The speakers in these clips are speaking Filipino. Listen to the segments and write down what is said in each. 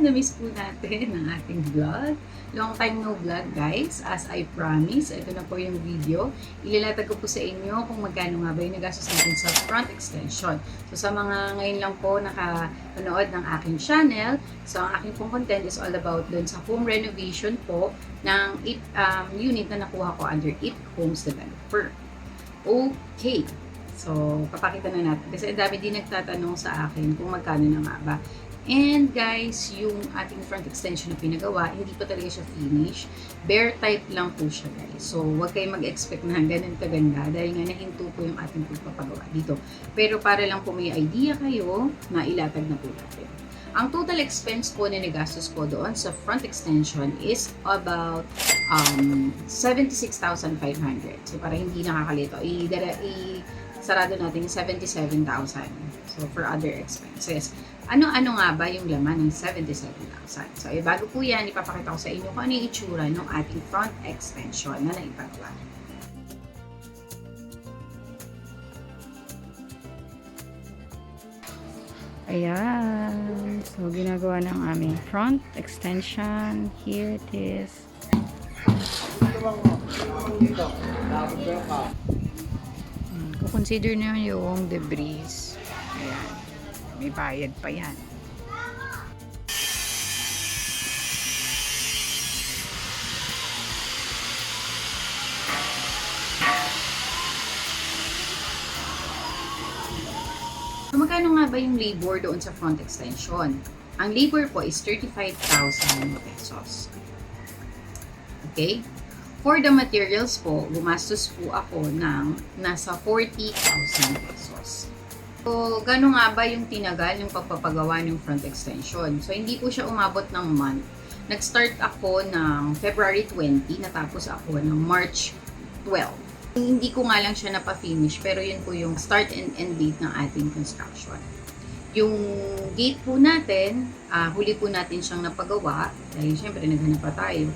na-miss po natin ang ating vlog. Long time no vlog guys. As I promise, ito na po yung video. Ililatag ko po sa inyo kung magkano nga ba yung nagastos natin sa front extension. So sa mga ngayon lang po nakapanood ng aking channel, so ang aking pong content is all about dun sa home renovation po ng unit na nakuha ko under IT Homes Developer. Okay. So, papakita na natin. Kasi dami din nagtatanong sa akin kung magkano na nga ba. And guys, yung ating front extension na pinagawa, hindi pa talaga siya finish. Bare type lang po siya guys. So, huwag kayong mag-expect na ganun kaganda dahil nga nahinto po yung ating pagpapagawa dito. Pero para lang po may idea kayo, na ilatag na po natin. Ang total expense po na nagastos po doon sa front extension is about 76,500. So, para hindi nakakalito, sarado natin 77,000. So, for other expenses. Ano-ano nga ba yung laman ng 77,000? So, bago po yan, ipapakita ko sa inyo kung ano yung itsura ng ating front extension na naipagawa. Ayan. So, ginagawa ng aming front extension. Here it is. Consider nyo yung debris. Ayan. May bayad pa yan. So, magkano nga ba yung labor doon sa front extension? Ang labor po is 35,000 pesos. Okay? For the materials po, gumastos po ako ng nasa 40,000 pesos. So, gano'n nga ba yung tinagal yung pagpapagawa ng front extension? So, hindi po siya umabot ng month. Nag-start ako ng February 20, natapos ako ng March 12. Hindi ko nga lang siya napafinish, pero yun po yung start and end date ng ating construction. Yung gate po natin, huli po natin siyang napagawa, dahil syempre naghanap pa tayo.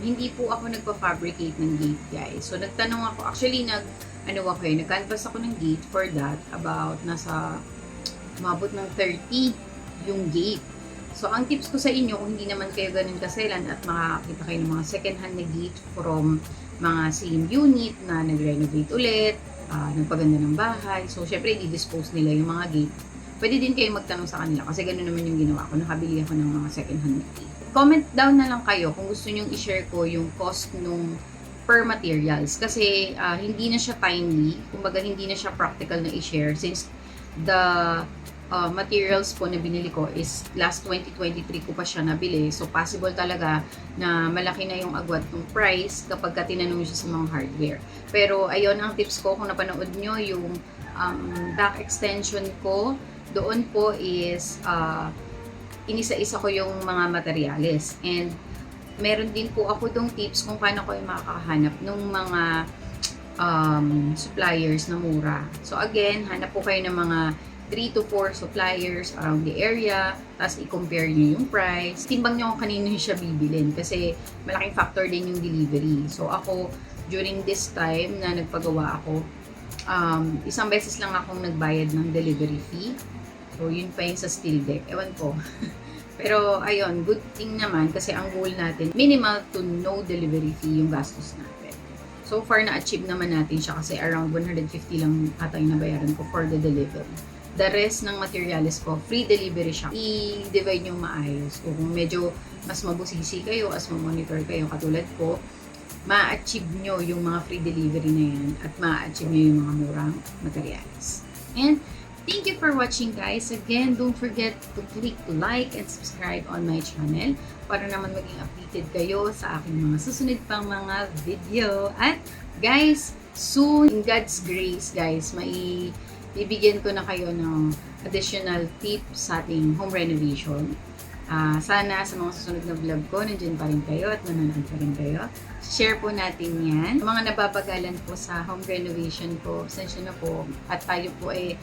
Hindi po ako nagpa-fabricate ng gate guys. So nagtanong ako, actually nag-canvas ako ng gate for that, about nasa umabot ng 30 yung gate. So ang tips ko sa inyo, kung hindi naman kayo ganun kaselan at makakita kayo ng mga second hand na gate from mga same unit na nag-renovate ulit, nagpaganda ng bahay, so syempre i-dispose nila yung mga gate. Pwede din kayo magtanong sa kanila kasi ganun naman yung ginawa ko, nakabili ako ng mga second hand na gate. Comment down na lang kayo kung gusto nyong i-share ko yung cost nung per materials. Kasi hindi na siya timely. Kumbaga hindi na siya practical na i-share since the materials po na binili ko is last 2023 ko pa siya nabili. So possible talaga na malaki na yung agwat ng price kapag tinanong siya sa mga hardware. Pero ayun ang tips ko kung napanood nyo yung back extension ko. Doon po is inisa-isa ko yung mga materyales. And meron din po ako dong tips kung paano ko makakahanap ng mga suppliers na mura. So again, hanap po kayo ng mga 3 to 4 suppliers around the area. Tapos i-compare nyo yung price. Timbang nyo kung kanino siya bibilin. Kasi malaking factor din yung delivery. So ako, during this time na nagpagawa ako, isang beses lang akong nagbayad ng delivery fee. So, yun pa yung sa steel deck. Ewan ko. Pero, ayun, good thing naman kasi ang goal natin, minimal to no delivery fee yung gastos natin. So far, na-achieve naman natin siya kasi around 150 lang ata yung nabayaran ko for the delivery. The rest ng materials ko, free delivery siya. I-divide nyo maayos. Kung medyo mas mabusisi kayo, as ma-monitor kayo, katulad ko, ma-achieve nyo yung mga free delivery na yan at ma-achieve nyo yung mga murang materials. And, thank you for watching guys. Again, don't forget to click like and subscribe on my channel para naman maging updated kayo sa aking mga susunod pang mga video. At guys, soon, in God's grace guys, bibigyan ko na kayo ng additional tips sa ating home renovation. Sana sa mga susunod na vlog ko, nandiyan pa rin kayo at nanonood pa rin kayo. Share po natin yan. Mga nababagalan po sa home renovation ko, pasensya na po. At tayo po ay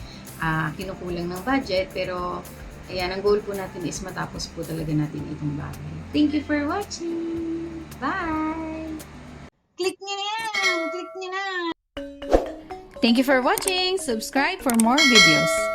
kinukulang ng budget. Pero, ayan, ang goal po natin is matapos po talaga natin itong bagay. Thank you for watching! Bye! Click nyo na yan! Click nyo na! Thank you for watching. Subscribe for more videos.